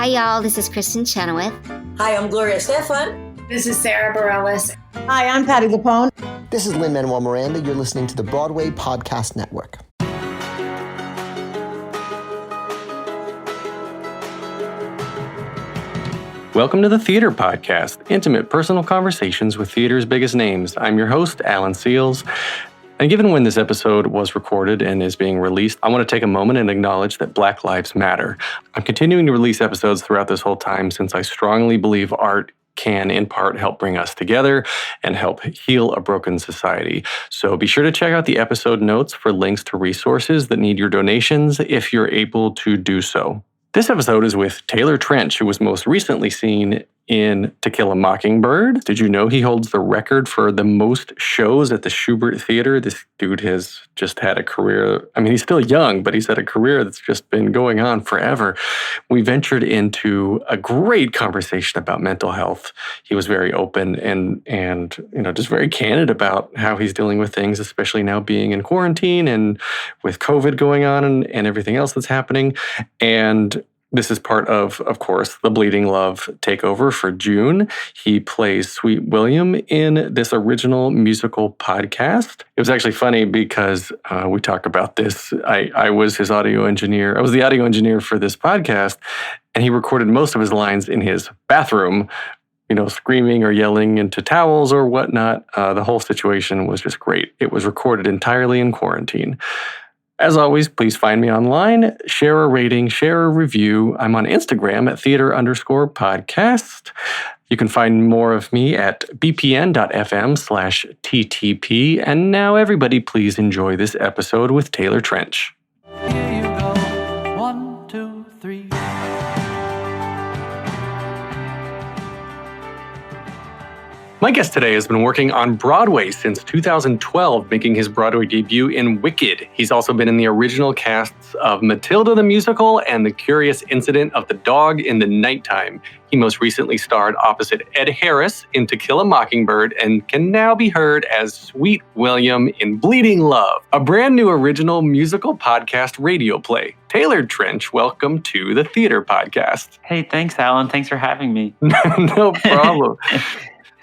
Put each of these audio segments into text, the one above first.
Hi, y'all. This is Kristen Chenoweth. Hi, I'm Gloria Stefan. This is Sarah Bareilles. Hi, I'm Patty Lapone. This is Lin-Manuel Miranda. You're listening to the Broadway Podcast Network. Welcome to the Theater Podcast, intimate personal conversations with theater's biggest names. I'm your host, Alan Seals. And given when this episode was recorded and is being released, I want to take a moment and acknowledge that Black Lives Matter. I'm continuing to release episodes throughout this whole time since I strongly believe art can, in part, help bring us together and help heal a broken society. So be sure to check out the episode notes for links to resources that need your donations if you're able to do so. This episode is with Taylor Trensch, who was most recently seen in To Kill a Mockingbird. Did you know he holds the record for the most shows at the Shubert Theater? This dude has just had a career. I mean, he's still young, but he's had a career that's just been going on forever. We ventured into a great conversation about mental health. He was very open and just very candid about how he's dealing with things, especially now being in quarantine and with COVID going on and everything else that's happening. And this is part of course, the Bleeding Love takeover for June. He plays Sweet William in this original musical podcast. It was actually funny because we talked about this. I was his audio engineer. I was the audio engineer for this podcast, and he recorded most of his lines in his bathroom, screaming or yelling into towels or whatnot. The whole situation was just great. It was recorded entirely in quarantine. As always, please find me online, share a rating, share a review. I'm on Instagram at theater_podcast. You can find more of me at bpn.fm/TTP. And now everybody please enjoy this episode with Taylor Trensch. Here you go. 1, 2, 3. My guest today has been working on Broadway since 2012, making his Broadway debut in Wicked. He's also been in the original casts of Matilda the Musical and The Curious Incident of the Dog in the Nighttime. He most recently starred opposite Ed Harris in To Kill a Mockingbird and can now be heard as Sweet William in Bleeding Love, a brand new original musical podcast radio play. Taylor Trensch, welcome to the Theater Podcast. Hey, thanks, Alan. Thanks for having me. No problem.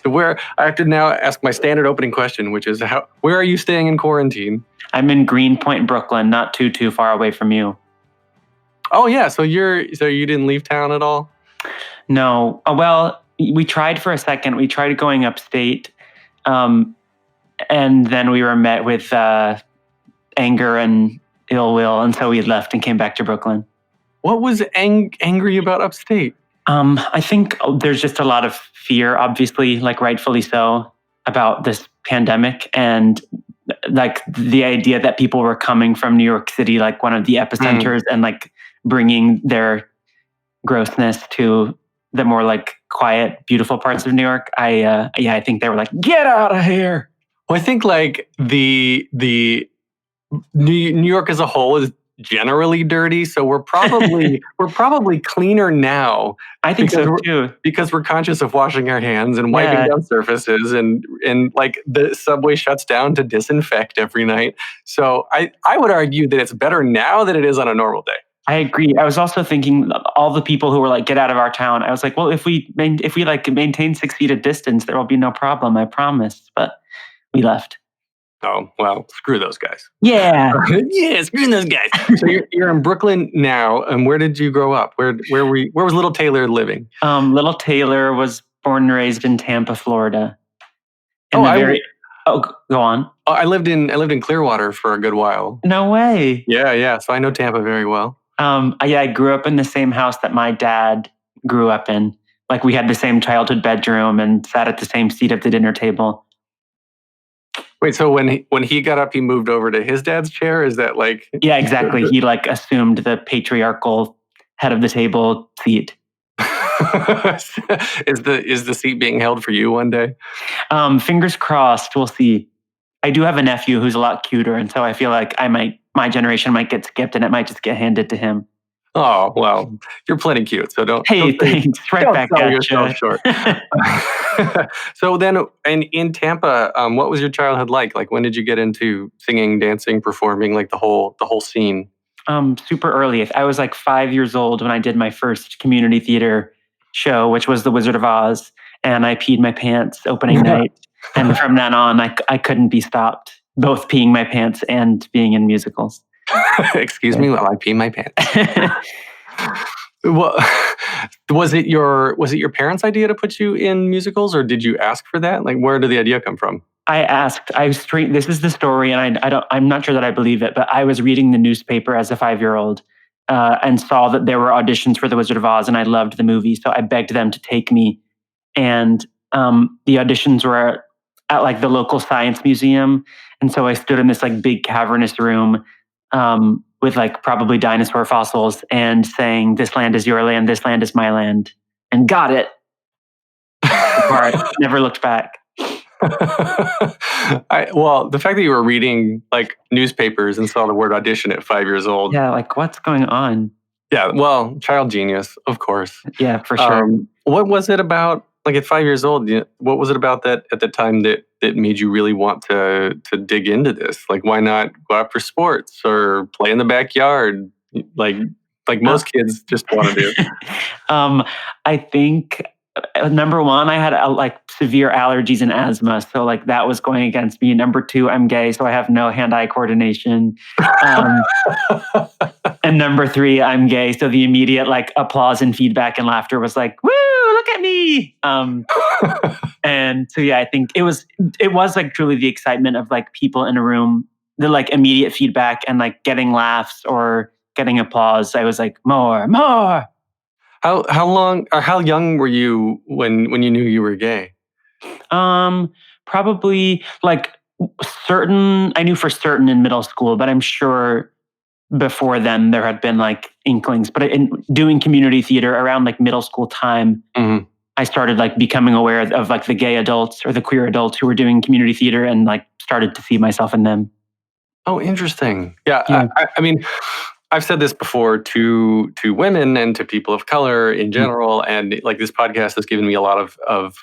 So I have to now ask my standard opening question, which is, where are you staying in quarantine? I'm in Greenpoint, Brooklyn, not too far away from you. Oh yeah, so you didn't leave town at all? No. Well, we tried for a second. We tried going upstate, and then we were met with anger and ill will, and so we left and came back to Brooklyn. What was angry about upstate? I think there's just a lot of fear, obviously, like rightfully so, about this pandemic, and like the idea that people were coming from New York City, like one of the epicenters, and like bringing their grossness to the more like quiet, beautiful parts of New York. I think they were like, get out of here. Well, I think like the New York as a whole is generally dirty, so we're probably cleaner now. I think so too, because we're conscious of washing our hands and wiping down surfaces, and like the subway shuts down to disinfect every night. So I would argue that it's better now than it is on a normal day. I agree. I was also thinking all the people who were like, get out of our town. I was like, well, if we like maintain 6 feet of distance, there will be no problem. I promise. But we left. Oh, well, screw those guys. Yeah. Yeah, screw those guys. So you're in Brooklyn now, and where did you grow up? Where was little Taylor living? Little Taylor was born and raised in Tampa, Florida. Go on. Oh, I lived in Clearwater for a good while. No way. Yeah. So I know Tampa very well. I grew up in the same house that my dad grew up in. Like we had the same childhood bedroom and sat at the same seat at the dinner table. Wait, so when he got up, he moved over to his dad's chair? Is that like... Yeah, exactly. He like assumed the patriarchal head of the table seat. Is the seat being held for you one day? Fingers crossed. We'll see. I do have a nephew who's a lot cuter, and so I feel like my generation might get skipped, and it might just get handed to him. Oh, well, you're plenty cute, so don't... Hey, thanks. Right back at yourself short. So then in Tampa, what was your childhood like? Like, when did you get into singing, dancing, performing, like the whole scene? super early. I was like 5 years old when I did my first community theater show, which was The Wizard of Oz. And I peed my pants opening night. And from then on, I couldn't be stopped, both peeing my pants and being in musicals. Excuse me while I pee my pants. Well, was it your parents' idea to put you in musicals, or did you ask for that? Like, where did the idea come from? I asked. This is the story, and I'm not sure that I believe it, but I was reading the newspaper as a 5-year-old and saw that there were auditions for The Wizard of Oz, and I loved the movie, so I begged them to take me. And the auditions were at like the local science museum, and so I stood in this like big cavernous room with like probably dinosaur fossils and saying, "This land is your land, this land is my land," and got it. Never looked back. Well, the fact that you were reading like newspapers and saw the word audition at 5 years old. Yeah, like what's going on? Yeah, well, child genius, of course. Yeah, for sure. What was it about, like at 5 years old, what was it about that at the time that made you really want to dig into this? Like, why not go out for sports or play in the backyard? Like most kids just want to do. I think number one, I had like severe allergies and asthma, so like that was going against me. Number two, I'm gay, so I have no hand-eye coordination. And number three, I'm gay, so the immediate like applause and feedback and laughter was like, "Woo! Look at me!" And so yeah, I think it was like truly the excitement of like people in a room, the like immediate feedback and like getting laughs or getting applause. I was like, more. How long or how young were you when you knew you were gay? Probably like I knew for certain in middle school, but I'm sure before then there had been like inklings. But in doing community theater around like middle school time, I started like becoming aware of like the gay adults or the queer adults who were doing community theater and like started to see myself in them. Oh, interesting. Yeah. I mean, I've said this before to women and to people of color in general, and like this podcast has given me a lot of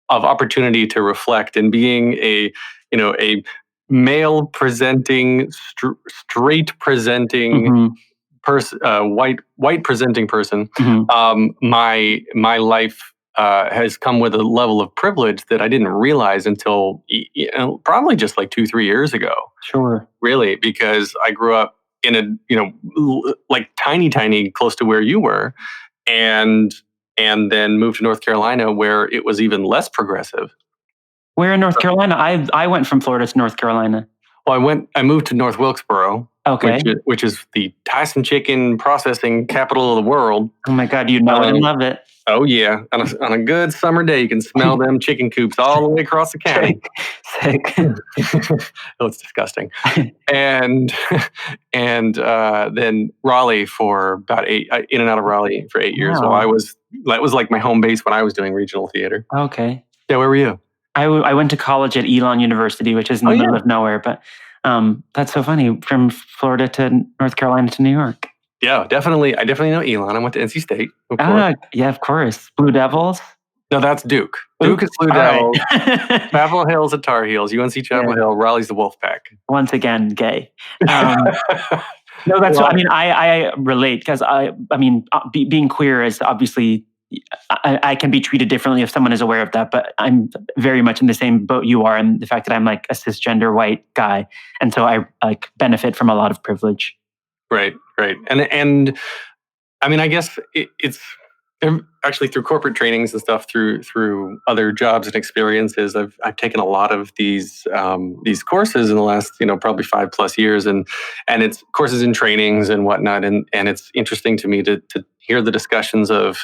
opportunity to reflect. And being a male presenting, straight presenting person, white presenting person, my life has come with a level of privilege that I didn't realize until probably just like 2-3 years ago. Sure, really, because I grew up in a like tiny close to where you were, and then moved to North Carolina where it was even less progressive. Where in North Carolina? I went from Florida to North Carolina. Well, I moved to North Wilkesboro, okay, which is the Tyson chicken processing capital of the world. Oh my God, you know it and love it. Oh yeah, on a good summer day, you can smell them chicken coops all the way across the county. Sick. Oh, it's disgusting. And then Raleigh for about in and out of Raleigh for 8 years. Wow. Well, that was like my home base when I was doing regional theater. Okay. Yeah, where were you? I went to college at Elon University, which is in the middle of nowhere. But that's so funny, from Florida to North Carolina to New York. Yeah, definitely. I definitely know Elon. I went to NC State. Of course. Yeah, of course. Blue Devils. No, that's Duke. Duke is Blue Devils. Right. Chapel Hill's the Tar Heels. UNC Chapel Hill. Raleigh's the Wolfpack. Once again, gay. No, that's what I mean. I relate because being queer is obviously, I can be treated differently if someone is aware of that, but I'm very much in the same boat you are, and the fact that I'm like a cisgender white guy, and so I like benefit from a lot of privilege. Right. And I mean, I guess it's actually through corporate trainings and stuff, through other jobs and experiences. I've taken a lot of these courses in the last probably 5+ years, and it's courses and trainings and whatnot, and it's interesting to me to hear the discussions of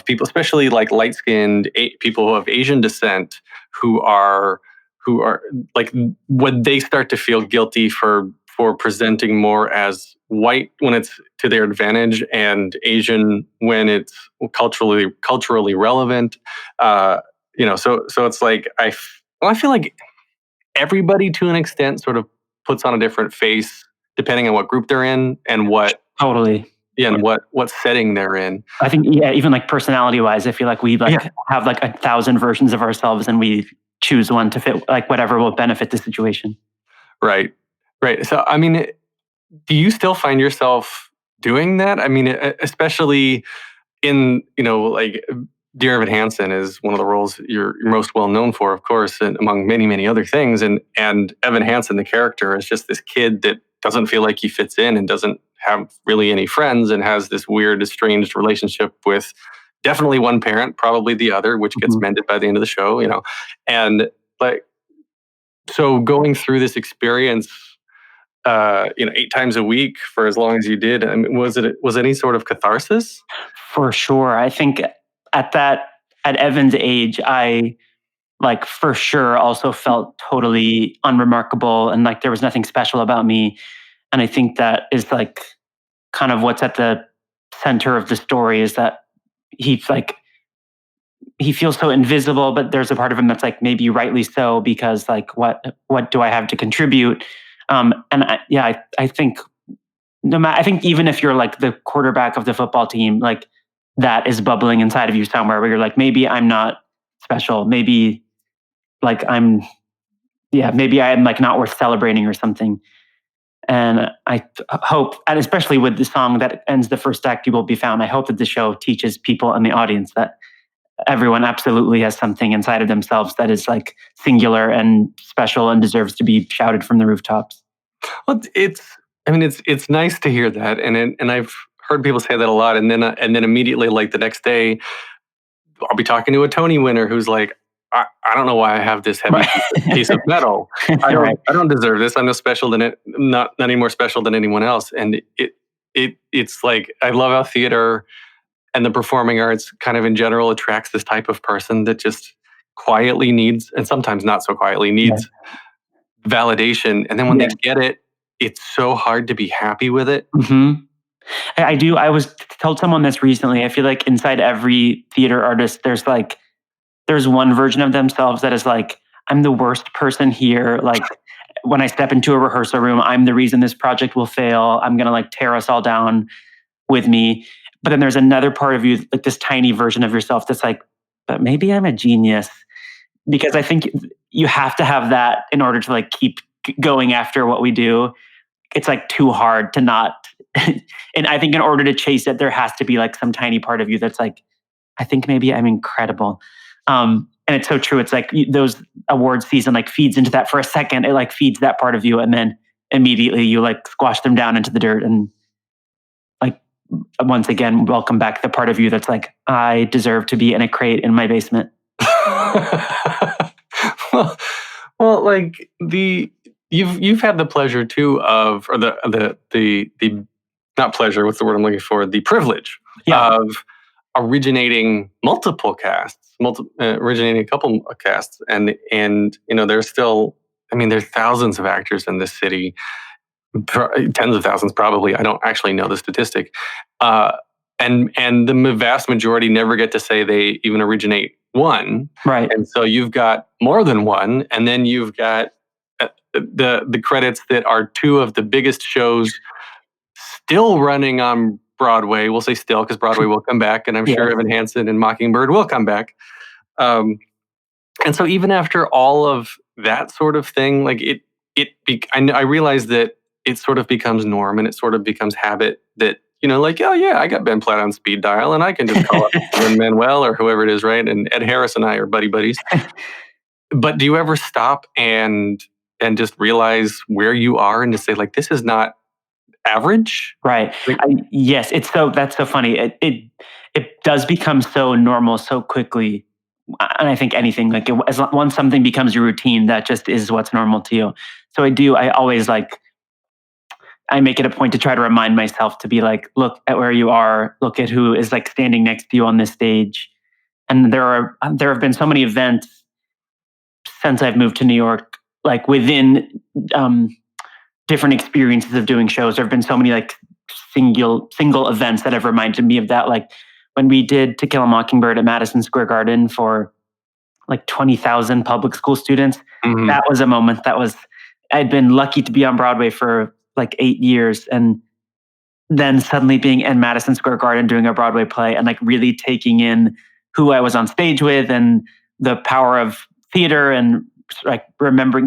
people, especially like light-skinned people of Asian descent, who are like, when they start to feel guilty for presenting more as white when it's to their advantage, and Asian when it's culturally relevant. So it's like I feel like everybody to an extent sort of puts on a different face depending on what group they're in and what and what setting they're in. I think even like personality wise, I feel like we have like 1,000 versions of ourselves, and we choose one to fit like whatever will benefit the situation. Right. So I mean, do you still find yourself doing that? I mean, especially in, like Dear Evan Hansen is one of the roles you're most well known for, of course, and among many, many other things. And Evan Hansen, the character, is just this kid that doesn't feel like he fits in and doesn't have really any friends and has this weird, estranged relationship with definitely one parent, probably the other, which gets mended by the end of the show, And like, so going through this experience, 8 times a week for as long as you did, I mean, was any sort of catharsis? For sure. I think at Evan's age, I like for sure also felt totally unremarkable and like there was nothing special about me. And I think that is like kind of what's at the center of the story is that he's like, he feels so invisible, but there's a part of him that's like maybe rightly so because like what do I have to contribute? I think I think even if you're like the quarterback of the football team, like that is bubbling inside of you somewhere where you're like, maybe I'm not special. Maybe like maybe I'm like not worth celebrating or something. And I hope, and especially with the song that ends the first act, You Will Be Found, I hope that the show teaches people in the audience that everyone absolutely has something inside of themselves that is like singular and special and deserves to be shouted from the rooftops. Well, it's nice to hear that, and I've heard people say that a lot, and then immediately, like the next day, I'll be talking to a Tony winner who's like, I don't know why I have this heavy piece of metal. I don't deserve this. I'm not any more special than anyone else. And it's like I love how theater and the performing arts kind of in general attracts this type of person that just quietly needs, and sometimes not so quietly needs validation. And then when they get it, it's so hard to be happy with it. Mm-hmm. I do. I was told someone this recently. I feel like inside every theater artist, there's one version of themselves that is like, I'm the worst person here. Like when I step into a rehearsal room, I'm the reason this project will fail. I'm going to like tear us all down with me. But then there's another part of you, like this tiny version of yourself that's like, but maybe I'm a genius. Because I think you have to have that in order to like keep going after what we do. It's like too hard to not. And I think in order to chase it, there has to be like some tiny part of you that's like, I think maybe I'm incredible. And it's so true. It's like those awards season like feeds into that for a second. It like feeds that part of you. And then immediately you like squash them down into the dirt. And like, once again, welcome back the part of you that's like, I deserve to be in a crate in my basement. well, like you've had the pleasure too of, or the not pleasure, what's the word I'm looking for? The privilege of originating multiple casts, originating a couple of casts, and there's still, there's thousands of actors in this city, tens of thousands probably. I don't actually know the statistic, and the vast majority never get to say they even originate one, right? And so you've got more than one, and then you've got the credits that are two of the biggest shows still running on Broadway. We'll say still because Broadway will come back, and I'm sure Evan Hansen and Mockingbird will come back. And so even after all of that sort of thing, like I realize that it sort of becomes norm and it sort of becomes habit that, like, oh yeah, I got Ben Platt on speed dial and I can just call up Lin-Manuel or whoever it is, right? And Ed Harris and I are buddies. But do you ever stop and just realize where you are and just say, like, this is not average? Right. Yes. That's so funny. It does become so normal so quickly. And I think anything like once something becomes your routine, that just is what's normal to you. So I always like, I make it a point to try to remind myself to be like, look at where you are, look at who is like standing next to you on this stage. And there have been so many events since I've moved to New York, like within, different experiences of doing shows. There have been so many like single events that have reminded me of that. Like when we did To Kill a Mockingbird at Madison Square Garden for like 20,000 public school students. Mm-hmm. That was a moment I'd been lucky to be on Broadway for like 8 years. And then suddenly being in Madison Square Garden doing a Broadway play and like really taking in who I was on stage with and the power of theater and like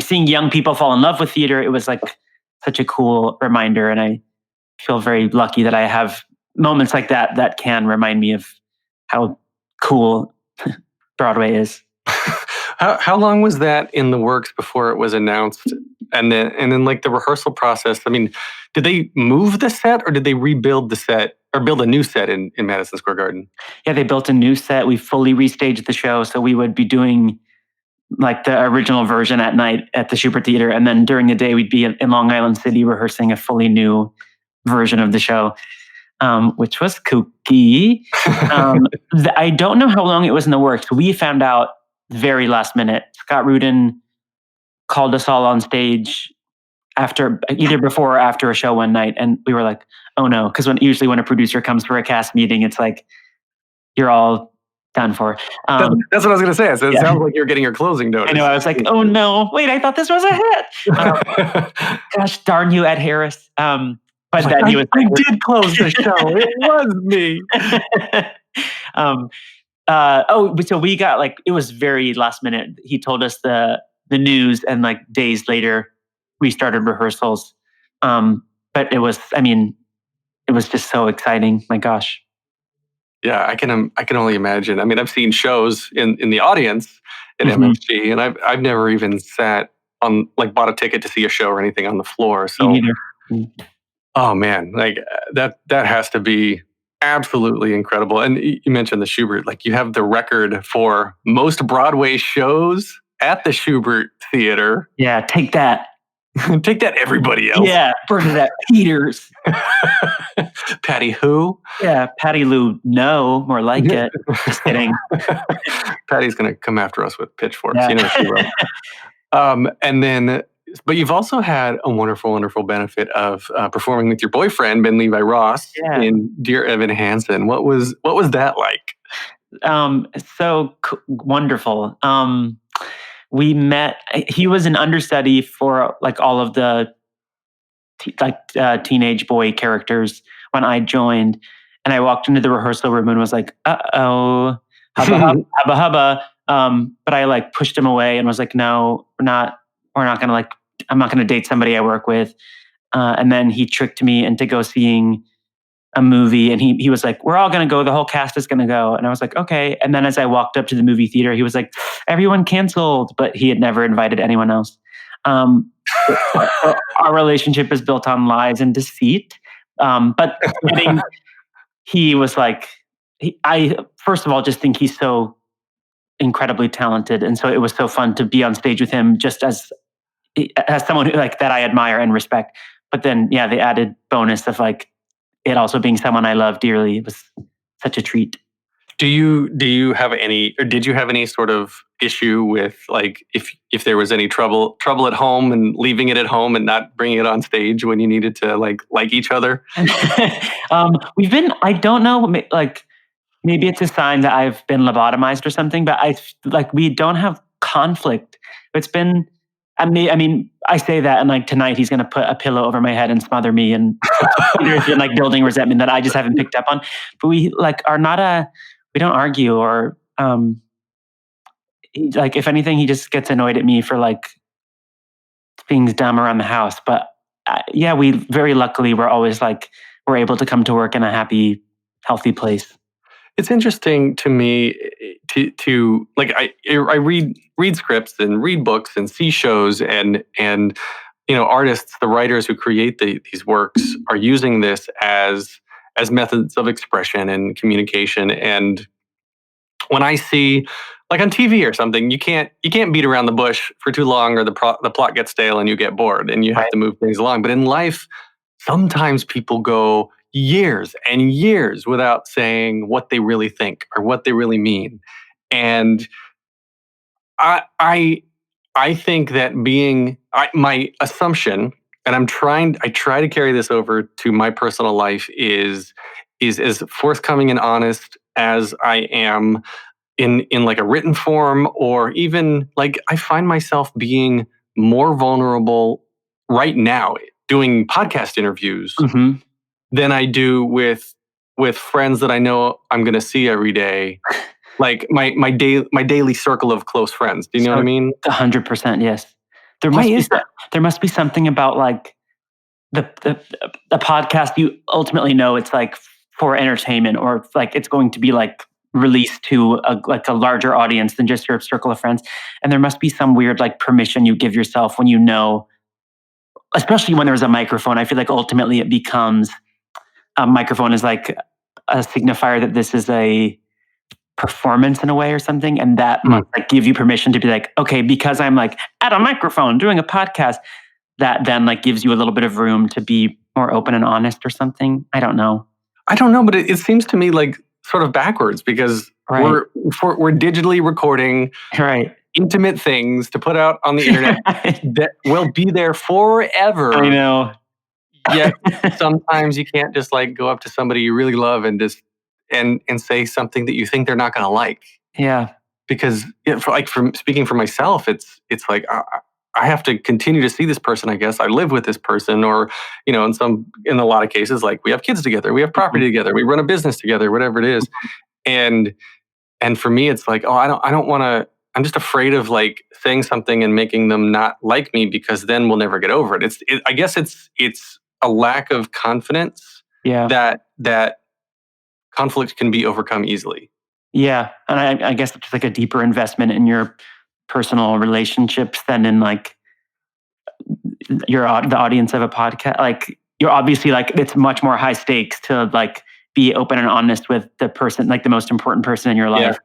seeing young people fall in love with theater. It was like, such a cool reminder. And I feel very lucky that I have moments like that can remind me of how cool Broadway is. How long was that in the works before it was announced? And then like the rehearsal process, I mean, did they move the set or did they rebuild the set or build a new set in Madison Square Garden? Yeah, they built a new set. We fully restaged the show. So we would be doing like the original version at night at the Schubert Theater. And then during the day, we'd be in Long Island City rehearsing a fully new version of the show, which was kooky. I don't know how long it was in the works. We found out very last minute. Scott Rudin called us all on stage either before or after a show one night. And we were like, oh no. Because usually when a producer comes for a cast meeting, it's like, you're all done for. That's what I was going to say. So it sounds like you're getting your closing notice. I know. I was like, oh no, wait, I thought this was a hit. Gosh, darn you, Ed Harris. But then he was like, I did close the show. It was me. So we got it was very last minute. He told us the news and like days later we started rehearsals. But it was just so exciting. My gosh. Yeah, I can only imagine. I mean, I've seen shows in the audience at MSG, and I've never even sat on bought a ticket to see a show or anything on the floor. So, Me neither. Oh man, that has to be absolutely incredible. And you mentioned the Schubert, you have the record for most Broadway shows at the Schubert Theater. Yeah, take that. Take that, everybody else. Yeah, Bernadette Peters. Patty who? Yeah, Patty Lou. No, more like it. Just kidding. Patty's going to come after us with pitchforks. Yeah. You know she will. But you've also had a wonderful, wonderful benefit of performing with your boyfriend, Ben Levi Ross, in Dear Evan Hansen. What was that like? Wonderful. We met. He was an understudy for all of the teenage boy characters when I joined, and I walked into the rehearsal room and was like, "Uh-oh, hubba hubba hubba." But I pushed him away and was like, "No, we're not gonna I'm not gonna date somebody I work with." And then he tricked me into go seeing a movie, and he was like, "We're all gonna go. The whole cast is gonna go." And I was like, "Okay." And then as I walked up to the movie theater, he was like, "Everyone canceled," but he had never invited anyone else. Our relationship is built on lies and deceit. But he was I first of all just think he's so incredibly talented, and so it was so fun to be on stage with him, just as someone who that I admire and respect. But then, the added bonus of it also being someone I love dearly. It was such a treat. Do you have any, or did you have any sort of issue with if there was any trouble at home and leaving it at home and not bringing it on stage when you needed to like each other? We've been, I don't know, maybe it's a sign that I've been lobotomized or something, but we don't have conflict. It's been, I say that, and tonight he's going to put a pillow over my head and smother me, and there's been building resentment that I just haven't picked up on. But we are not we don't argue, or if anything, he just gets annoyed at me for things dumb around the house. But we very luckily we're always we're able to come to work in a happy, healthy place. It's interesting to me to I read scripts and read books and see shows and artists, the writers who create these works are using this as methods of expression and communication. And when I see on TV or something, you can't beat around the bush for too long, or the plot gets stale and you get bored and you have to move things along. But in life, sometimes people go years and years without saying what they really think or what they really mean. And I think that my assumption, and I try to carry this over to my personal life, is as forthcoming and honest as I am in a written form, or even I find myself being more vulnerable right now doing podcast interviews than I do with friends that I know I'm going to see every day. My daily circle of close friends. Do you know what I mean? 100%, yes. There must be something about the podcast, you ultimately know it's like for entertainment, or like it's going to be like released to a larger audience than just your circle of friends. And there must be some weird like permission you give yourself when you know, especially when there's a microphone. I feel like ultimately it becomes a microphone is like a signifier that this is a performance in a way or something, and that must like give you permission to be like, okay, because I'm like at a microphone doing a podcast, that then like gives you a little bit of room to be more open and honest or something. I don't know, but it seems to me like sort of backwards, because we're digitally recording intimate things to put out on the internet that will be there forever. I know. Yet sometimes you can't just like go up to somebody you really love and just and say something that you think they're not going to like. Yeah. Because from speaking for myself, it's like I have to continue to see this person. I guess I live with this person, or in a lot of cases, like we have kids together, we have property together, we run a business together, whatever it is. And for me, it's like, I don't want to. I'm just afraid of like saying something and making them not like me, because then we'll never get over it. I guess it's a lack of confidence. Yeah. That conflict can be overcome easily. Yeah, and I guess it's like a deeper investment in your personal relationships than in like the audience of a podcast. Like you're obviously like, it's much more high stakes to like be open and honest with the person, like the most important person in your life,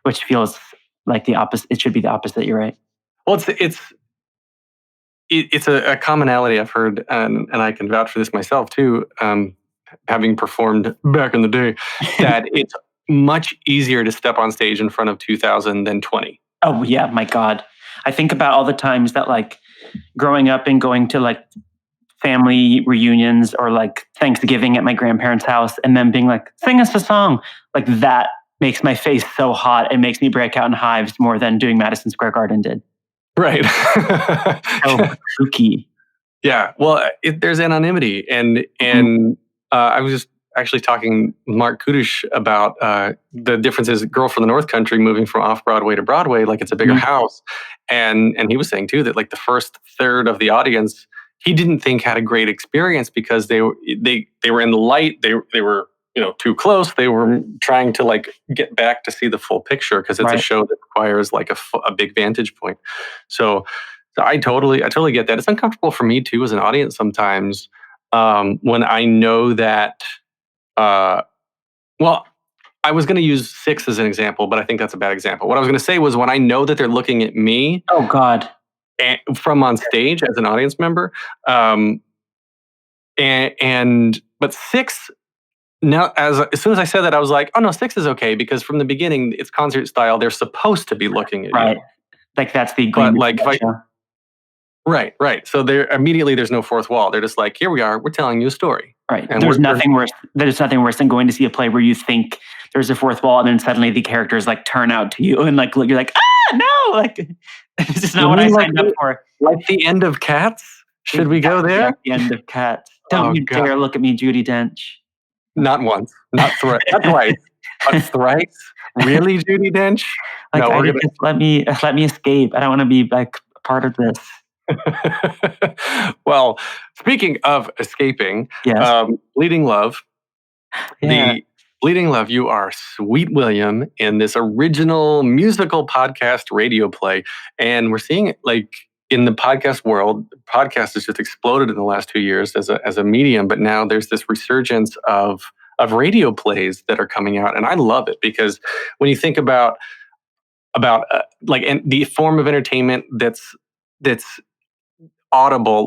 which feels like the opposite. It should be the opposite. You're right. Well, it's a commonality I've heard, and I can vouch for this myself too, having performed back in the day, that it's much easier to step on stage in front of 2,000 than 20. Oh yeah, my God. I think about all the times that like growing up and going to like family reunions or like Thanksgiving at my grandparents' house, and then being like, sing us a song. Like that makes my face so hot. It makes me break out in hives more than doing Madison Square Garden did. Right. So spooky. Yeah. Well, there's anonymity, and I was just actually talking with Mark Kudish about the differences. Girl from the North Country moving from off Broadway to Broadway, like it's a bigger house, and he was saying too that like the first third of the audience he didn't think had a great experience, because they were in the light, they were too close. They were trying to like get back to see the full picture, because it's a show that requires like a big vantage point. So I totally get that. It's uncomfortable for me too as an audience sometimes, when I know that. Well, I was going to use Six as an example, but I think that's a bad example. What I was going to say was when I know that they're looking at me. Oh God. From on stage as an audience member, but Six. Now, as soon as I said that, I was like, "Oh no, Six is okay," because from the beginning, it's concert style. They're supposed to be looking at you, like that's the agreement. Right. So there's no fourth wall. They're just like, "Here we are. We're telling you a story." Right. And there's nothing worse than going to see a play where you think there's a fourth wall, and then suddenly the characters like turn out to you, and like you're like, no, like this is not what I signed up for. Like the end of Cats. Should we go there? The end of Cats. Don't you dare look at me, Judi Dench. Not once, not thrice, not twice, but thrice. Really, Judi Dench? Like, no, just let me escape. I don't want to be like part of this. Well, speaking of escaping, Bleeding Love. Yeah. The Bleeding Love, you are Sweet William in this original musical podcast radio play, and we're seeing it like in the podcast world. Podcast has just exploded in the last 2 years as a medium, but now there's this resurgence of radio plays that are coming out, and I love it, because when you think about the form of entertainment that's audible,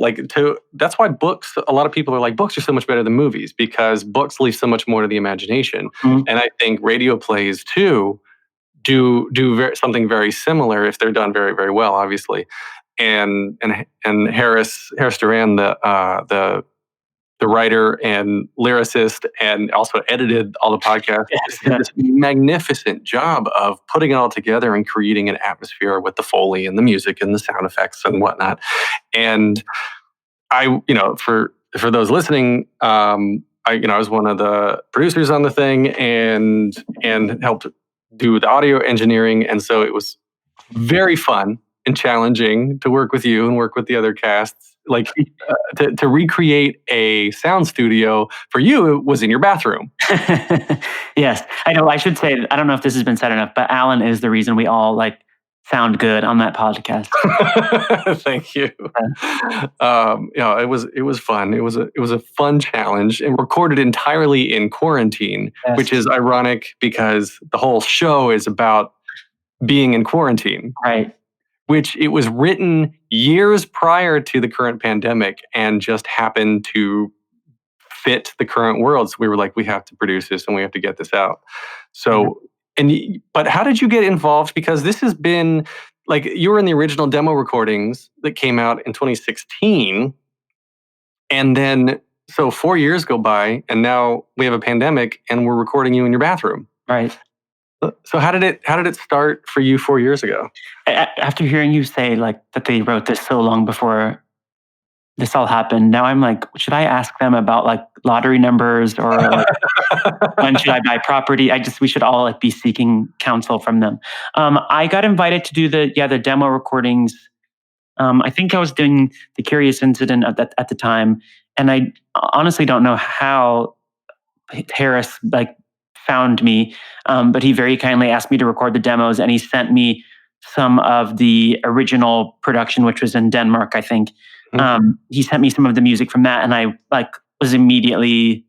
that's why books. A lot of people are like, books are so much better than movies, because books leave so much more to the imagination, and I think radio plays too do something very similar if they're done very, very well, obviously. And Harris Duran, the writer and lyricist, and also edited all the podcasts, did this magnificent job of putting it all together and creating an atmosphere with the Foley and the music and the sound effects and whatnot. And I, for those listening, I was one of the producers on the thing and helped do the audio engineering, and so it was very fun and challenging to work with you and work with the other casts. like to recreate a sound studio for you, it was in your bathroom. Yes, I know. I should say, I don't know if this has been said enough, but Alan is the reason we all like sound good on that podcast. Thank you. It was fun. It was a fun challenge, and recorded entirely in quarantine, Yes. which is ironic because the whole show is about being in quarantine. Right. Which it was written years prior to the current pandemic and just happened to fit the current world. So we were like, we have to produce this and we have to get this out. So, but how did you get involved? Because this has been like, you were in the original demo recordings that came out in 2016. And then, so 4 years go by and now we have a pandemic and we're recording you in your bathroom. Right. So how did it start for you 4 years ago? After hearing you say like that they wrote this so long before this all happened, now I'm like, should I ask them about like lottery numbers or like, when should I buy property? We should all like be seeking counsel from them. I got invited to do the demo recordings. I think I was doing the Curious Incident at the time, and I honestly don't know how Harris like found me, but he very kindly asked me to record the demos, and he sent me some of the original production, which was in Denmark, I think. He sent me some of the music from that, and I like was immediately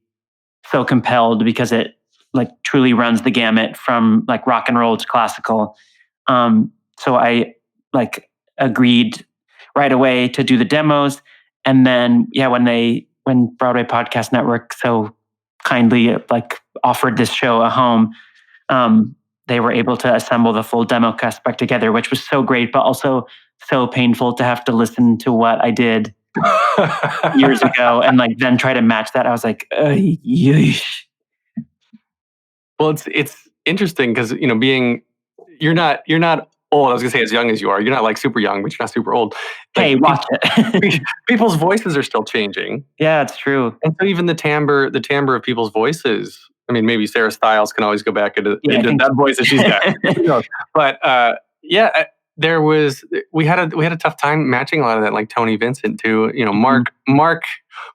so compelled because it like truly runs the gamut from like rock and roll to classical. So I like agreed right away to do the demos, and then when Broadway Podcast Network so kindly like offered this show a home, they were able to assemble the full demo cast back together, which was so great, but also so painful to have to listen to what I did years ago and like then try to match that. I was like, yeesh. Well, it's interesting because you're not old. I was gonna say as young as you are. You're not like super young, but you're not super old. Like, Hey, watch it. People's voices are still changing. Yeah, it's true. And so even the timbre of people's voices. I mean, maybe Sarah Stiles can always go back into that voice that she's got. But we had a tough time matching a lot of that, like Tony Vincent too.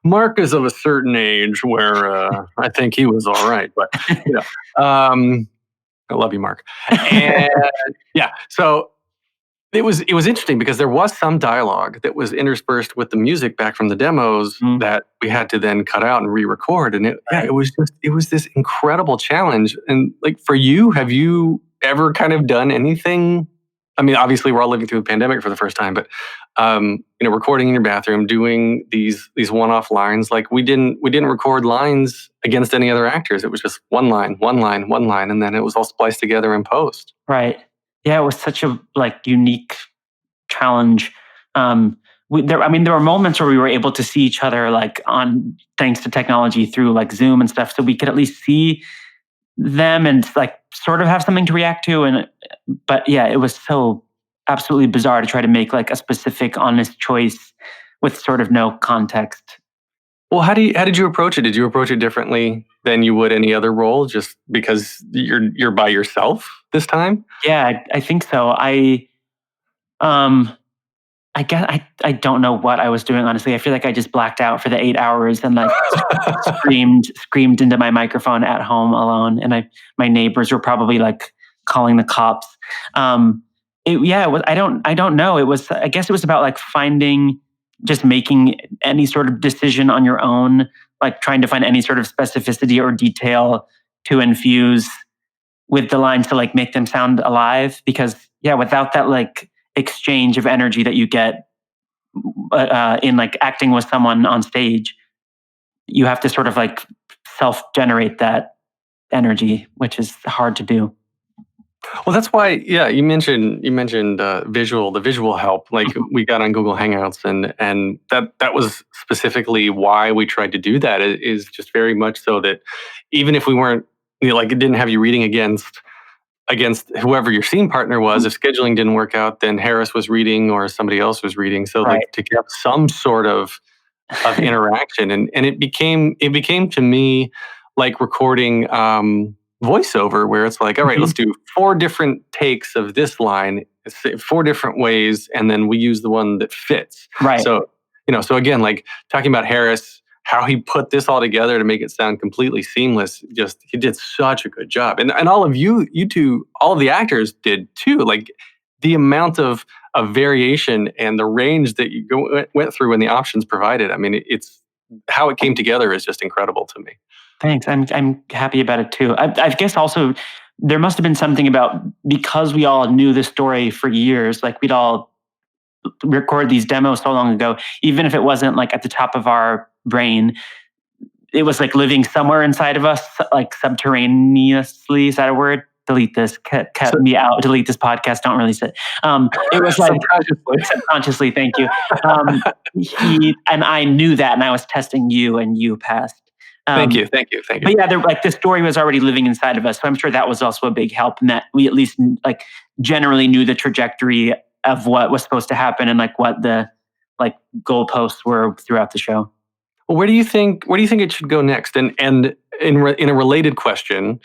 Mark is of a certain age where I think he was all right, but I love you, Mark. And so it was interesting because there was some dialogue that was interspersed with the music back from the demos that we had to then cut out and re-record. And it was this incredible challenge. And like for you, have you ever kind of done anything? I mean, obviously we're all living through the pandemic for the first time, but recording in your bathroom, doing these one-off lines, like we didn't record lines against any other actors. It was just one line, and then it was all spliced together in post. Right. Yeah, it was such a like unique challenge. There were moments where we were able to see each other like on thanks to technology through like Zoom and stuff, so we could at least see them and like sort of have something to react to. But yeah, it was so absolutely bizarre to try to make like a specific, honest choice with sort of no context. Well, how did you approach it? Did you approach it differently than you would any other role, just because you're by yourself this time? Yeah, I think so. I guess I don't know what I was doing, honestly. I feel like I just blacked out for the 8 hours and like screamed into my microphone at home alone. And my neighbors were probably like calling the cops. I don't know. I guess it was about like just making any sort of decision on your own, like trying to find any sort of specificity or detail to infuse with the lines to like make them sound alive. Because without that like exchange of energy that you get in like acting with someone on stage, you have to sort of like self-generate that energy, which is hard to do. Well, that's why, you mentioned the visual help. Like we got on Google Hangouts, and that was specifically why we tried to do that. It is just very much so that even if we weren't, like it didn't have you reading against whoever your scene partner was, if scheduling didn't work out, then Harris was reading or somebody else was reading. So like to get some sort of interaction, and it became to me like recording voiceover, where it's like, all right, let's do 4 different takes of this line, 4 different ways, and then we use the one that fits. Right. So So again, like talking about Harris, how he put this all together to make it sound completely seamless. Just he did such a good job, and all of you two, all of the actors did too. Like the amount of variation and the range that you went through and the options provided. I mean, it's how it came together is just incredible to me. Thanks. I'm happy about it too. I guess also there must have been something about, because we all knew the story for years, like we'd all record these demos so long ago, even if it wasn't like at the top of our brain, it was like living somewhere inside of us, like subterraneously. Is that a word? Delete this, cut me out, delete this podcast, don't release it. It was like subconsciously, thank you. And I knew that, and I was testing you, and you passed. Thank you. But yeah, like the story was already living inside of us, so I'm sure that was also a big help, in that we at least like generally knew the trajectory of what was supposed to happen and like what the like goalposts were throughout the show. Well, where do you think it should go next? And in a related question,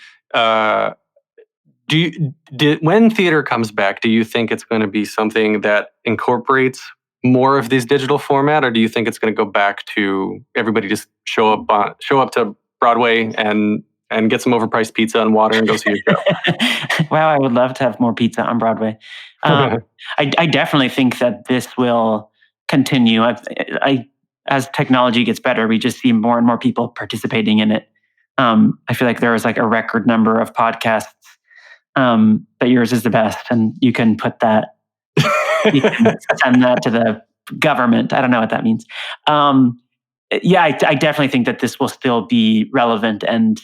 when theater comes back, do you think it's going to be something that incorporates more of this digital format, or do you think it's going to go back to everybody just show up to Broadway and get some overpriced pizza and water and go see your show? Wow, I would love to have more pizza on Broadway. I definitely think that this will continue. As technology gets better, we just see more and more people participating in it. I feel like there is like a record number of podcasts, but yours is the best, and you can put that. You can send that to the government. I don't know what that means. Yeah, I definitely think that this will still be relevant and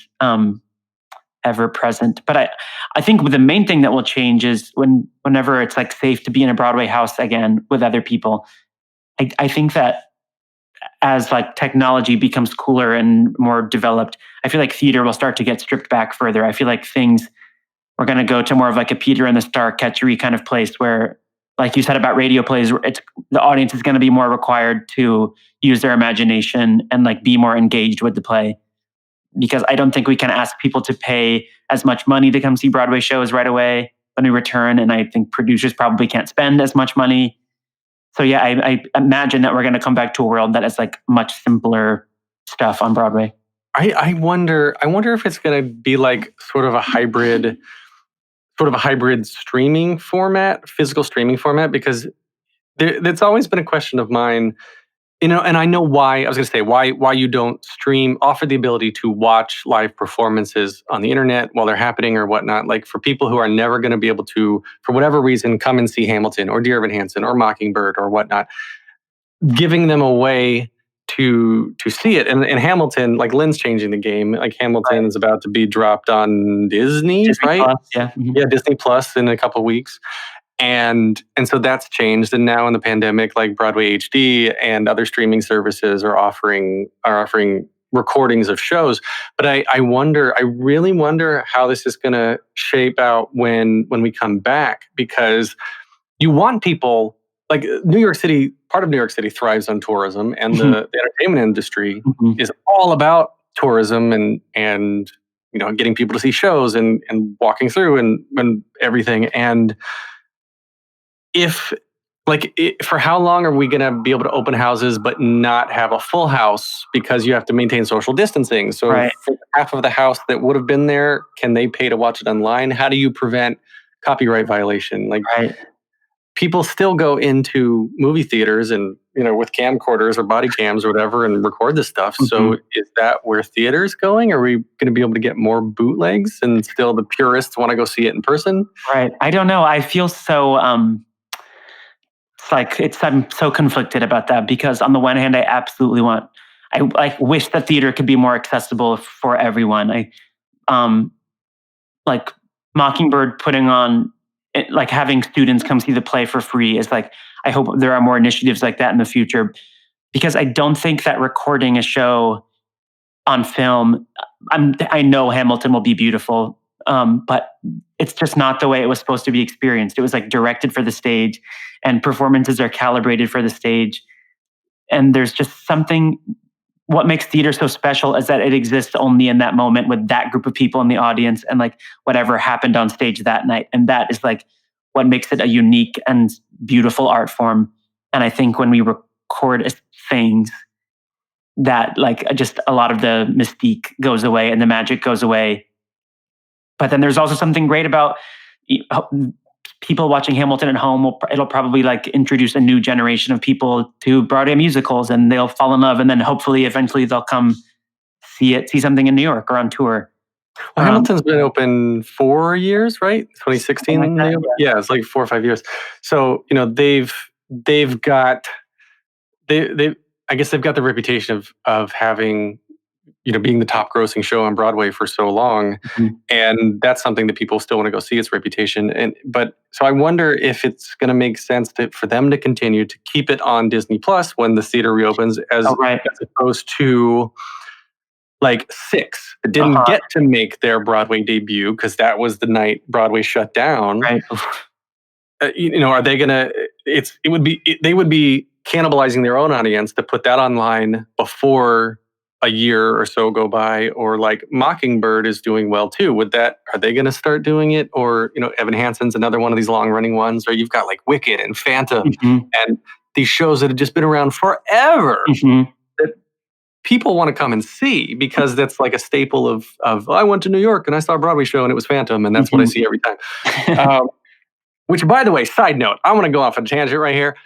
ever present. But I think the main thing that will change is whenever it's like safe to be in a Broadway house again with other people. I think that as like technology becomes cooler and more developed, I feel like theater will start to get stripped back further. I feel like we're going to go to more of like a Peter and the Star catchery kind of place where, like you said about radio plays, the audience is going to be more required to use their imagination and like be more engaged with the play. Because I don't think we can ask people to pay as much money to come see Broadway shows right away when we return. And I think producers probably can't spend as much money. So yeah, I imagine that we're going to come back to a world that is like much simpler stuff on Broadway. I wonder if it's going to be like sort of a hybrid streaming format, physical streaming format, because that's always been a question of mine. And I know why. I was going to say why you don't offer the ability to watch live performances on the internet while they're happening or whatnot. Like for people who are never going to be able to, for whatever reason, come and see Hamilton or Dear Evan Hansen or Mockingbird or whatnot, giving them a way to see it. And Hamilton, like Lynn's changing the game. Like Hamilton is about to be dropped on Disney right? Plus, yeah. Mm-hmm. Yeah, Disney Plus in a couple of weeks. And so that's changed. And now in the pandemic, like Broadway HD and other streaming services are offering recordings of shows. But I really wonder how this is going to shape out when we come back, because you want people, like New York City, part of New York City thrives on tourism, and the entertainment industry is all about tourism and getting people to see shows and walking through and everything. And for how long are we going to be able to open houses but not have a full house because you have to maintain social distancing? So for half of the house that would have been there, can they pay to watch it online? How do you prevent copyright violation? People still go into movie theaters and with camcorders or body cams or whatever and record this stuff. So is that where theater's going? Are we going to be able to get more bootlegs and still the purists want to go see it in person? Right. I don't know. I feel so I'm so conflicted about that, because on the one hand, I wish that theater could be more accessible for everyone. Like Mockingbird putting on, like having students come see the play for free is like, I hope there are more initiatives like that in the future, because I don't think that recording a show on film, I know Hamilton will be beautiful, but it's just not the way it was supposed to be experienced. It was like directed for the stage, and performances are calibrated for the stage. And there's just something, what makes theater so special is that it exists only in that moment with that group of people in the audience and like whatever happened on stage that night. And that is like what makes it a unique and beautiful art form. And I think when we chord things that like just a lot of the mystique goes away and the magic goes away. But then there's also something great about people watching Hamilton at home. It'll probably like introduce a new generation of people to Broadway musicals, and they'll fall in love, and then hopefully eventually they'll come see something in New York or on tour. Well, Hamilton's been open 4 years, right? 2016. Something like that, yeah, it's like 4 or 5 years. So they've got I guess they've got the reputation of having, being the top grossing show on Broadway for so long. Mm-hmm. And that's something that people still want to go see, its reputation. But so I wonder if it's going to make sense for them to continue to keep it on Disney Plus when the theater reopens as opposed to like Six that didn't get to make their Broadway debut because that was the night Broadway shut down. Right. Are they going to, they would be cannibalizing their own audience to put that online before a year or so go by, or like Mockingbird is doing well too. Are they going to start doing it? Or, Evan Hansen's another one of these long running ones, or you've got like Wicked and Phantom and these shows that have just been around forever that people want to come and see because that's like a staple of I went to New York and I saw a Broadway show and it was Phantom, and that's what I see every time. Which, by the way, side note, I want to go off on a tangent right here.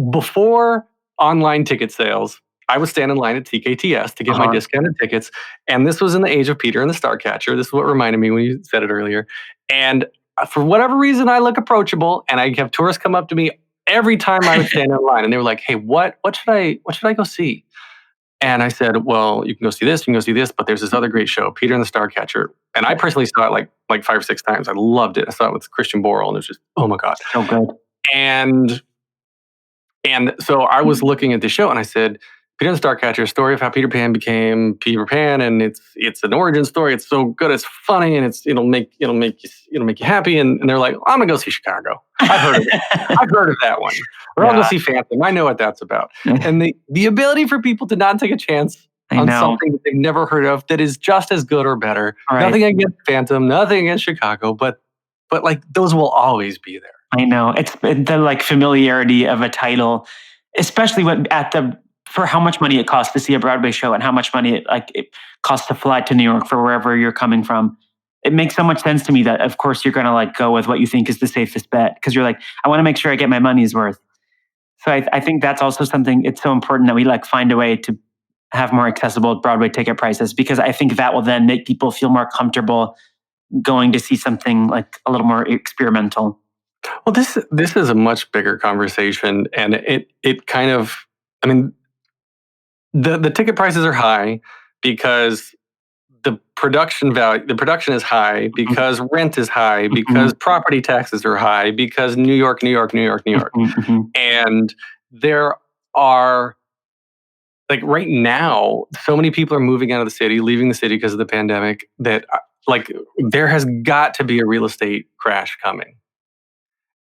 Before online ticket sales, I would stand in line at TKTS to get my discounted tickets. And this was in the age of Peter and the Starcatcher. This is what reminded me when you said it earlier. And for whatever reason, I look approachable, and I have tourists come up to me every time I would stand in line. And they were like, hey, what should I go see? And I said, well, you can go see this, you can go see this, but there's this other great show, Peter and the Starcatcher. And I personally saw it like 5 or 6 times. I loved it. I saw it with Christian Borle, and it was just, oh my God. So good. And so I was looking at the show, and I said, Peter and the Starcatcher, a story of how Peter Pan became Peter Pan, and it's an origin story. It's so good, it's funny, and it'll make you happy. And they're like, I'm gonna go see Chicago. I've heard of it. I've heard of that one. Or I'll go see Phantom. I know what that's about. And the ability for people to not take a chance on something that they've never heard of that is just as good or better. Right. Nothing against Phantom, nothing against Chicago, but like those will always be there. I know. It's the like familiarity of a title, especially for how much money it costs to see a Broadway show and how much money it costs to fly to New York for wherever you're coming from. It makes so much sense to me that, of course, you're going to like go with what you think is the safest bet because you're like, I want to make sure I get my money's worth. So I think that's also something. It's so important that we like find a way to have more accessible Broadway ticket prices, because I think that will then make people feel more comfortable going to see something like a little more experimental. Well, this is a much bigger conversation, and it kind of, I mean, the ticket prices are high because the production is high, because rent is high, because property taxes are high, because New York. And there are, like right now, so many people are moving out of the city, leaving the city because of the pandemic, that like there has got to be a real estate crash coming.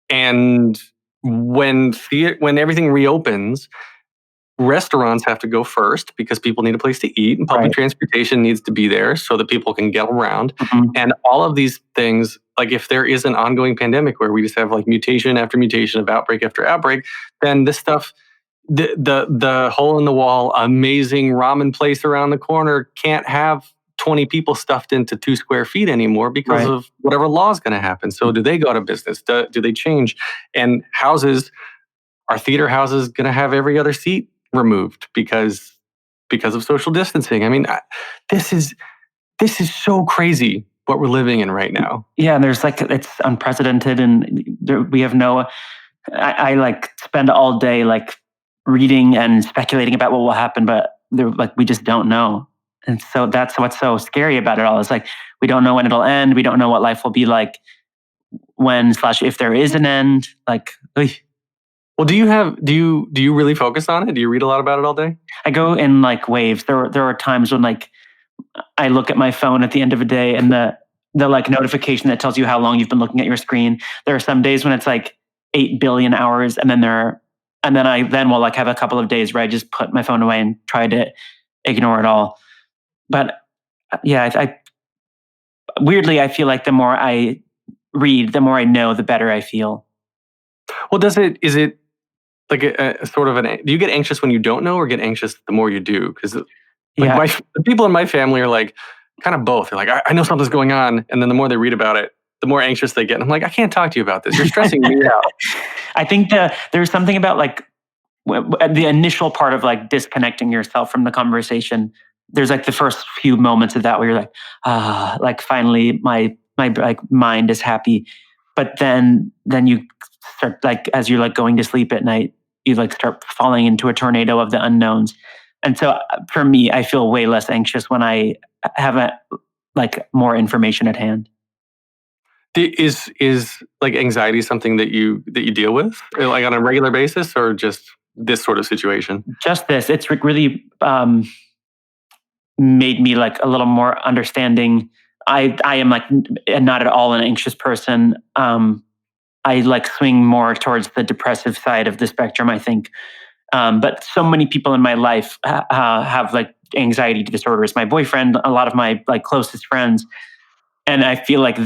And when everything reopens, restaurants have to go first because people need a place to eat, and public transportation needs to be there so that people can get around. And all of these things, like if there is an ongoing pandemic where we just have like mutation after mutation of outbreak after outbreak, then this stuff, the hole in the wall, amazing ramen place around the corner can't have 20 people stuffed into 2 square feet anymore because of whatever law is going to happen. So do they go out of business? Do they change? And are theater houses going to have every other seat removed because of social distancing? I mean, this is so crazy what we're living in right now. Yeah, and there's like, it's unprecedented, and we have I like spend all day like reading and speculating about what will happen, but we just don't know. And so that's what's so scary about it all. Is like, we don't know when it'll end. We don't know what life will be like if there is an end. Like, well, do you really focus on it? Do you read a lot about it all day? I go in like waves. There are times when like I look at my phone at the end of a day, and the like notification that tells you how long you've been looking at your screen. There are some days when it's like 8 billion hours, and then I will like have a couple of days where I just put my phone away and try to ignore it all. But yeah, weirdly, I feel like the more I read, the more I know, the better I feel. Well, is it like a sort of do you get anxious when you don't know, or get anxious the more you do? Because the people in my family are like kind of both. They're like, I know something's going on, and then the more they read about it, the more anxious they get. And I'm like, I can't talk to you about this. You're stressing me out. I think there's something about like the initial part of like disconnecting yourself from the conversation. There's like the first few moments of that where you're like finally my like mind is happy. But then you start, like, as you're like going to sleep at night, you like start falling into a tornado of the unknowns. And so for me, I feel way less anxious when I have like more information at hand. Is like anxiety something that you deal with like on a regular basis, or just this sort of situation? Just this. It's really made me like a little more understanding. I am like not at all an anxious person. I like swing more towards the depressive side of the spectrum, I think. But so many people in my life have like anxiety disorders. My boyfriend, a lot of my like closest friends, and I feel like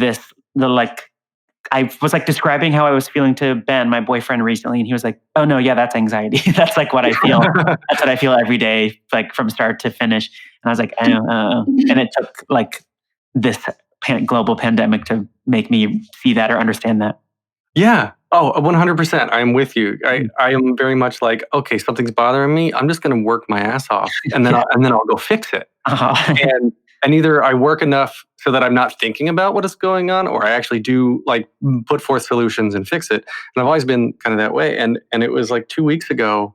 I was like describing how I was feeling to Ben, my boyfriend, recently, and he was like, "Oh no, yeah, that's anxiety. That's like what I feel. That's what I feel every day, like from start to finish." And I was like, and it took like this global pandemic to make me see that or understand that. Yeah. Oh, 100%. I'm with you. I am very much like, okay, something's bothering me. I'm just going to work my ass off, and then I'll go fix it. Uh-huh. And either I work enough so that I'm not thinking about what is going on, or I actually do like put forth solutions and fix it. And I've always been kind of that way. And it was like 2 weeks ago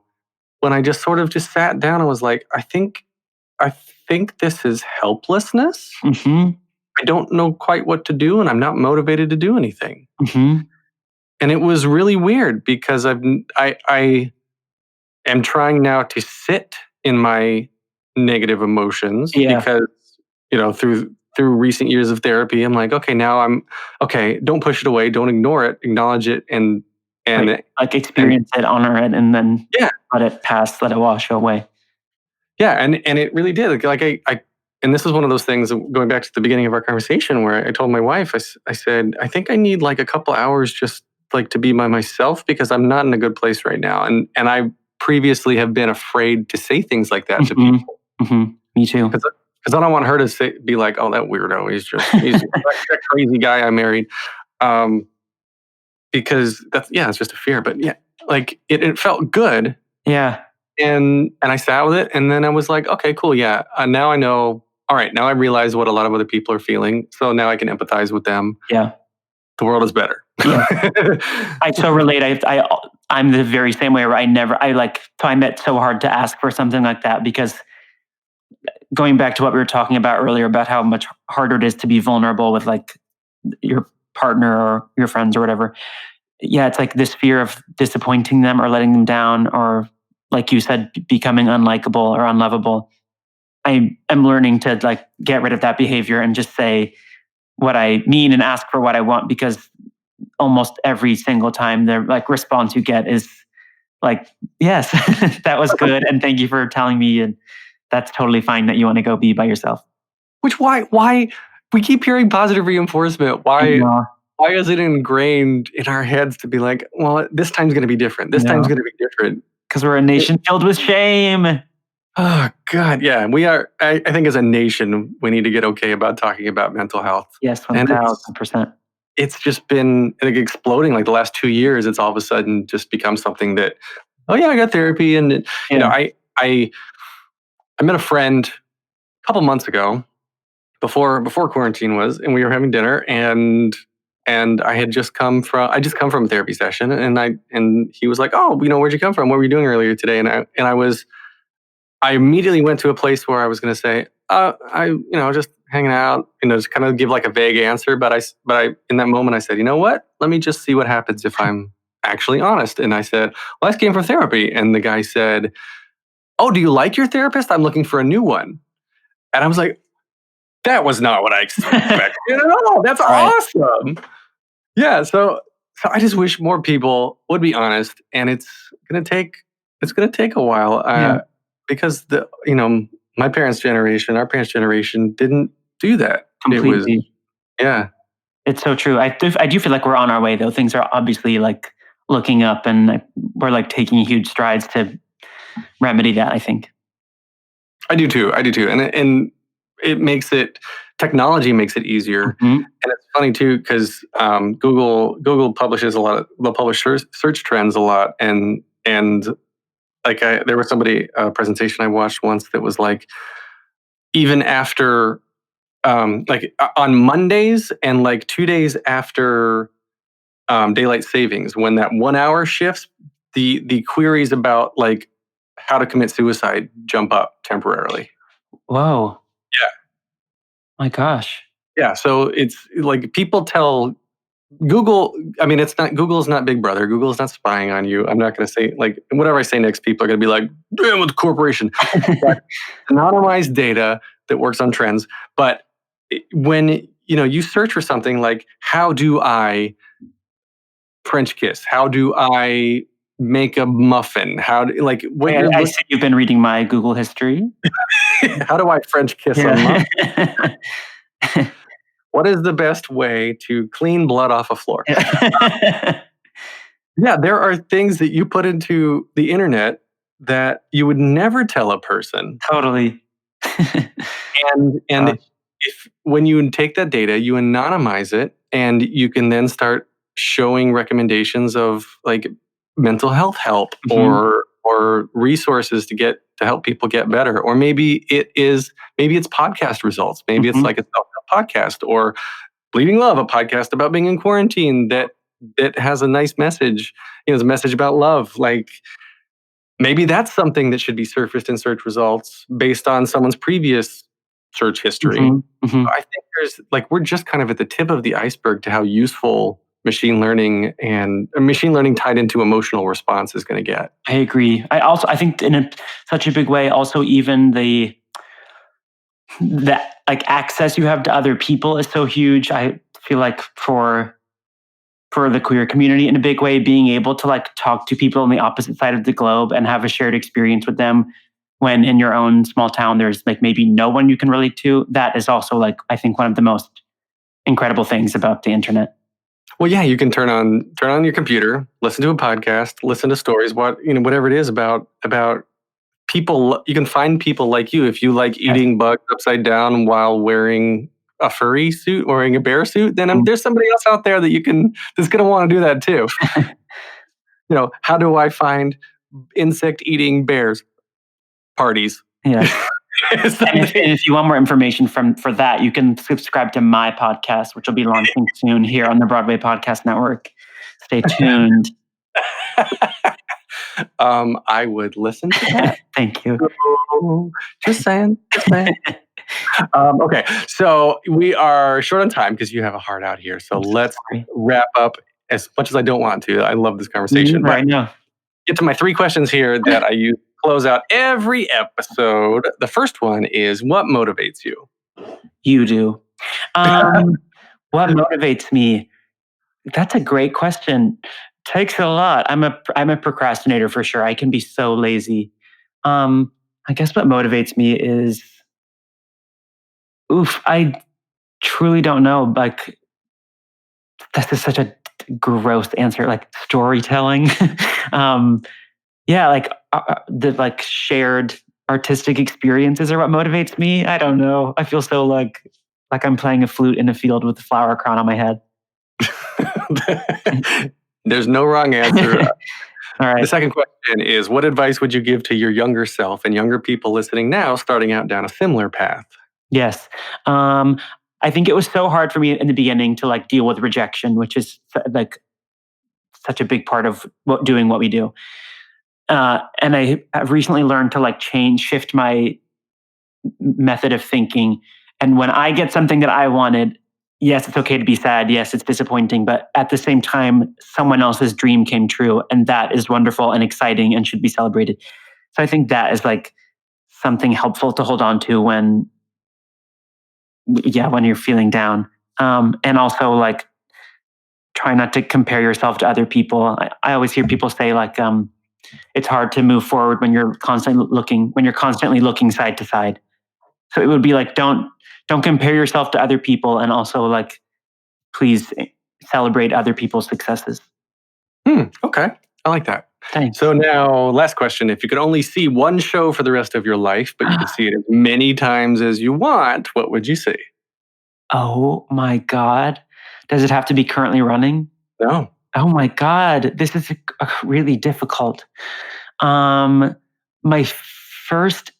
when I just sort of just sat down and was like, I think this is helplessness. Mm-hmm. I don't know quite what to do, and I'm not motivated to do anything. Mm-hmm. And it was really weird because I am trying now to sit in my negative emotions because, through recent years of therapy, I'm like, okay, now I'm okay. Don't push it away. Don't ignore it. Acknowledge it and like experience it, honor it, and then let it pass, let it wash away. Yeah, and it really did. Like I and this is one of those things, going back to the beginning of our conversation, where I told my wife, I said, I think I need like a couple hours just like to be by myself, because I'm not in a good place right now. And I previously have been afraid to say things like that to people. Mm-hmm. Me too. Because I don't want her to be like, oh, that weirdo. He's that crazy guy I married. Because it's just a fear. But yeah, like it felt good. Yeah. And I sat with it, and then I was like, okay, cool. Yeah. Now I know. All right. Now I realize what a lot of other people are feeling. So now I can empathize with them. Yeah. The world is better. Yeah. I so relate. I'm the very same way, where I like find that so hard to ask for something like that, because going back to what we were talking about earlier about how much harder it is to be vulnerable with like your partner or your friends or whatever. Yeah, it's like this fear of disappointing them or letting them down, or like you said, becoming unlikable or unlovable. I am learning to like get rid of that behavior and just say what I mean and ask for what I want, because almost every single time the like response you get is like, yes, that was good, and thank you for telling me, and that's totally fine that you want to go be by yourself. Which why we keep hearing positive reinforcement? Why is it ingrained in our heads to be like, well, this time's going to be different. This time's going to be different. Because we're a nation filled with shame. Oh, God, yeah. We are, I think as a nation, we need to get okay about talking about mental health. Yes, 1,000%. It's just been like exploding. Like the last 2 years, it's all of a sudden just become something that, oh yeah, I got therapy. And, I met a friend a couple months ago before quarantine was, and we were having dinner, and I had just come from a therapy session, and he was like, oh, where'd you come from? What were you doing earlier today? And I immediately went to a place where I was going to say, just hanging out, just kind of give like a vague answer. But I, in that moment, I said, you know what? Let me just see what happens if I'm actually honest. And I said, well, I came for therapy. And the guy said, oh, do you like your therapist? I'm looking for a new one. And I was like, that was not what I expected at all. That's awesome. Yeah. So I just wish more people would be honest, and it's going to take a while. Because my parents' generation, our parents' generation didn't do that. Completely. It's so true. I do feel like we're on our way, though. Things are obviously like looking up, and we're like taking huge strides to remedy that, I think. I do too. And it makes technology makes it easier. Mhm. And it's funny too, because Google publishes they'll publish search trends a lot. And like there was a presentation I watched once that was like, even after, like on Mondays and like 2 days after daylight savings, when that 1 hour shifts, the queries about like how to commit suicide jump up temporarily. Whoa. Yeah. My gosh. Yeah. So it's like people tell Google, Google's not Big Brother. Google's not spying on you. I'm not going to say, like, whatever I say next, people are going to be like, damn, with the corporation. Anonymized data that works on trends. But when, you search for something like, how do I French kiss? How do I make a muffin? I see you've been reading my Google history. How do I French kiss a muffin? What is the best way to clean blood off a floor? Yeah, there are things that you put into the internet that you would never tell a person. Totally. And if when you take that data, you anonymize it, and you can then start showing recommendations of like mental health help, or resources to help people get better. Or maybe it's podcast results. Maybe it's like a self-help podcast, or Bleeding Love, a podcast about being in quarantine that has a nice message. It's a message about love. Like, maybe that's something that should be surfaced in search results based on someone's previous search history. I think we're just kind of at the tip of the iceberg to how useful machine learning tied into emotional response is going to get. I agree. I think in such a big way, also even the like access you have to other people is so huge. I feel like for the queer community, in a big way, being able to like talk to people on the opposite side of the globe and have a shared experience with them, when in your own small town there's like maybe no one you can relate to. That is also like, I think, one of the most incredible things about the internet. Well, yeah, you can turn on your computer, listen to a podcast, listen to stories, whatever it is about people. You can find people like you if you like eating bugs upside down while wearing a furry suit, wearing a bear suit. Then there's somebody else out there that's going to want to do that too. How do I find insect-eating bears? Parties. Yeah. And if you want more information for that, you can subscribe to my podcast, which will be launching soon here on the Broadway Podcast Network. Stay tuned. I would listen to that. Thank you. Just saying. Okay, so we are short on time because you have a heart out here. So let's wrap up. As much as I don't want to, I love this conversation. Right now, get to my 3 questions here that I use to close out every episode. The first one is, what motivates you? You do. What motivates me? That's a great question. Takes a lot. I'm a procrastinator for sure. I can be so lazy. I guess what motivates me is, I truly don't know. Like, this is such a gross answer. Like, storytelling. The like shared artistic experiences are what motivates me. I don't know. I feel so like I'm playing a flute in a field with a flower crown on my head. There's no wrong answer. All right. The second question is, what advice would you give to your younger self and younger people listening now, starting out down a similar path? Yes. I think it was so hard for me in the beginning to like deal with rejection, which is like such a big part of doing what we do. And I've recently learned to like shift my method of thinking. And when I get something that I wanted, yes, it's okay to be sad. Yes, it's disappointing. But at the same time, someone else's dream came true. And that is wonderful and exciting and should be celebrated. So I think that is like something helpful to hold on to when you're feeling down. And also like try not to compare yourself to other people. I always hear people say like, it's hard to move forward when you're constantly looking side to side. So it would be like, don't compare yourself to other people, and also like, please celebrate other people's successes. Okay. I like that. Thanks. So now, last question. If you could only see one show for the rest of your life, but you could see it as many times as you want, what would you see? Oh my God. Does it have to be currently running? No. Oh my God. This is really difficult. My first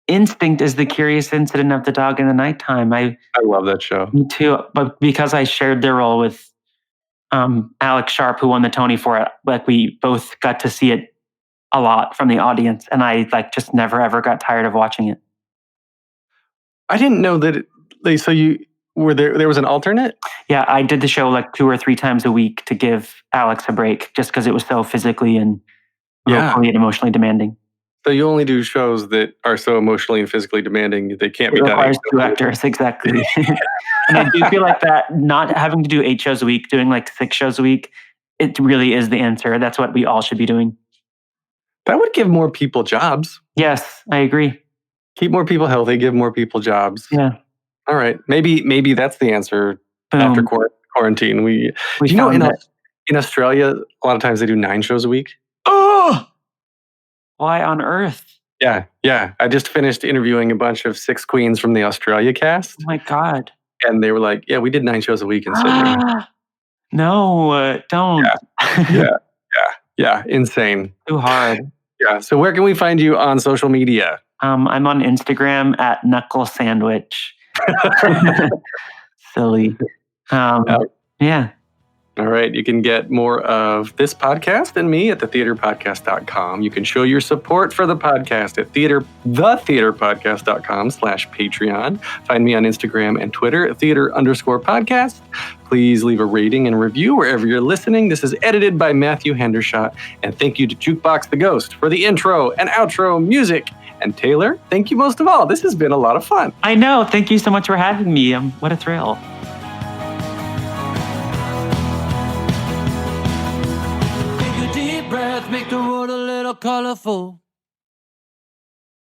instinct is The Curious Incident of the Dog in the Nighttime. I love that show. Me too. But because I shared their role with Alex Sharp, who won the Tony for it, like we both got to see it a lot from the audience, and I like just never ever got tired of watching it. I didn't know that. So you were there. There was an alternate. Yeah, I did the show like 2 or 3 times a week to give Alex a break, just because it was so physically and vocally and emotionally demanding. So you only do shows that are so emotionally and physically demanding they can't be done. It requires 2 actors, exactly. And I do feel like that not having to do 8 shows a week, doing like 6 shows a week, it really is the answer. That's what we all should be doing. That would give more people jobs. Yes, I agree. Keep more people healthy, give more people jobs. Yeah. All right. Maybe that's the answer. Boom. After quarantine. We in Australia, a lot of times they do 9 shows a week. Oh! Why on earth? Yeah. I just finished interviewing a bunch of 6 queens from the Australia cast. Oh my God. And they were like, yeah, we did 9 shows a week in Sydney. No, don't. Yeah. Insane. Too hard. Yeah. So where can we find you on social media? I'm on Instagram at Knuckle Sandwich. Silly. Yeah. All right. You can get more of this podcast and me at thetheaterpodcast.com. You can show your support for the podcast at thetheaterpodcast.com/Patreon. Find me on Instagram and Twitter at theater_podcast. Please leave a rating and review wherever you're listening. This is edited by Matthew Hendershot. And thank you to Jukebox the Ghost for the intro and outro music. And Taylor, thank you most of all. This has been a lot of fun. I know. Thank you so much for having me. What a thrill. Take a deep breath, make the world a little colorful.